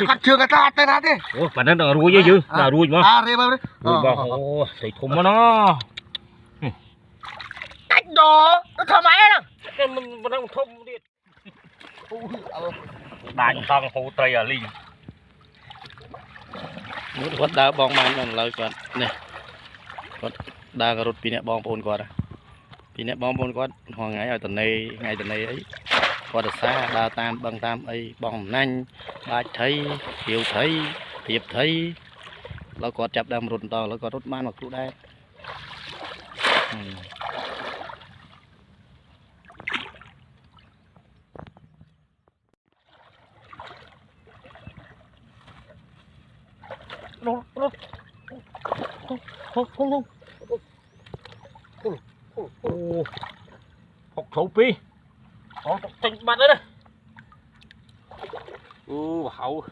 cắt chưa cái ta tay nát đi. Ủa, bản thân là ruồi chứ, là ruồi mà. À, rê bao đi. Ruồi bao, thấy thùng mà nó. Cách đó, nó thầm máy đó. Cái mình đang thùng đi. Đánh thằng hồ tây à linh. Muốn quất đá bong man bằng lời quật nè. Quất đá cái rút pin nè bong pôn quật à. Pin nè bong pôn quật hoàng ngày ở tuần này ấy. Quật ở xa đá tam bằng tam ấy bong nanh bạch thấy hiểu thấy hiệp thấy. Nó quật chập đam rút to nó quật rút man mặc trụ đá. Không. Học thấu pi. Có tranh bắt đấy đây. Hậu.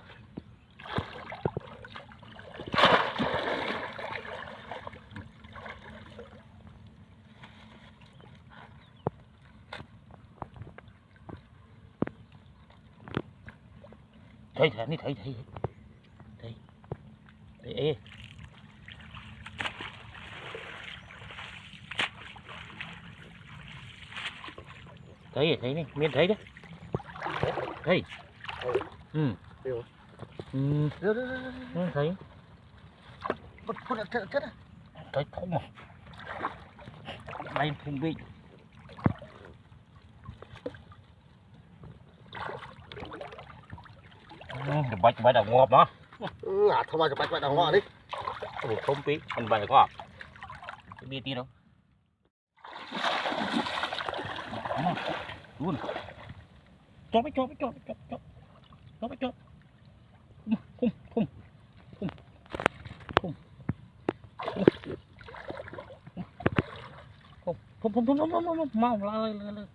Thấy ê. Thấy này, miên thấy đấy. Thấy. Thấy. Chết à. Thấy không mà. Đây không bị. Bạch đầu ngọt đó. Thôi mà bạch đầu ngọt đi. Không biết, anh bạch ngọt. Cái bia tí đâu. Luôn. Cho. Không. Mau lên.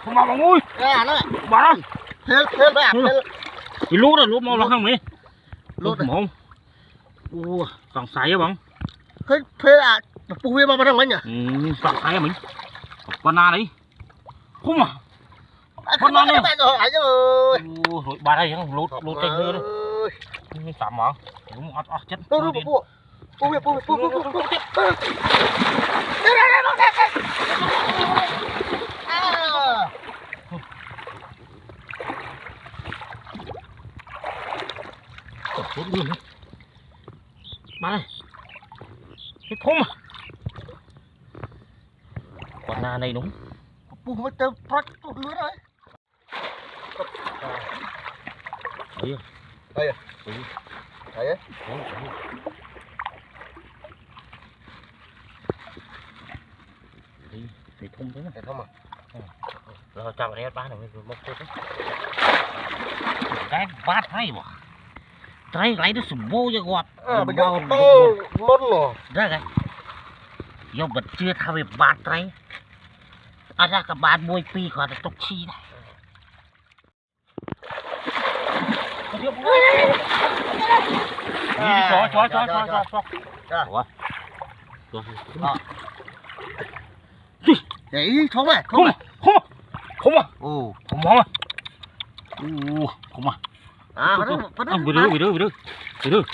Không mau ui. Bà đó. Hết bạc. Thì lút mau là không mày. Lút mỏng. Còn xài á bọn. Thế à, phụ huynh bao nhiêu nhỉ? Còn xài á mình. Con na đấy. Không à. Con na nữa. Rồi bà đây không lút trên nữa đấy. Sạm mà. Đúng chết. Phụ. Chết luôn đấy. Bà đây. Cái không à. Con na này đúng. Phụ mới tớ phát tụt lưới đấy. Đây à? Đây á? Thì không thế này không à? Rồi chào bạn bán này một chút đấy. Cái bát hay mà. Trái lấy nó sủng vô cho gọt. Bây giờ món rồi. Ra cái. Do vật chưa thao về bát trái. Ra cả bát môi pi khỏi là tốc chi này. Đấy, không à? Không à? Không à? Chop.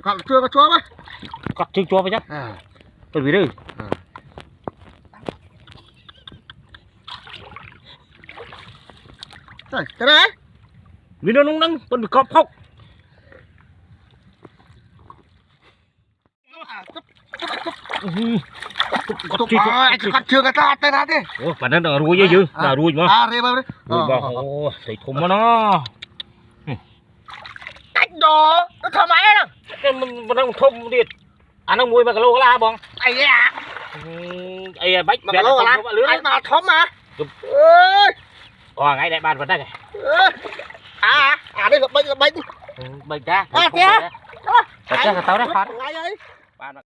Còn chua mà. Cắt chân chua với chắc. Tôi đi. Rồi, cái đấy. Vì nó nóng, con bị cọp khóc. Cắt chưa cái ta tay nát đi. Ủa, bản thân là ruồi chứ, là ruồi mà. À, rê bao đi. Ruồi bao, thấy thùng mà nó. Cách đó, nó thầm máy đó. Cái mình đang thùng đi. Anh đang mua mà cái lô la bông. Ai à? Ai bách mà cái lô la. Anh mà thấm mà. Ơi. Ngay đại bàn vẫn đây này. Đây là bệnh. Bệnh ra. Kìa. Tao đấy. Ngay ấy.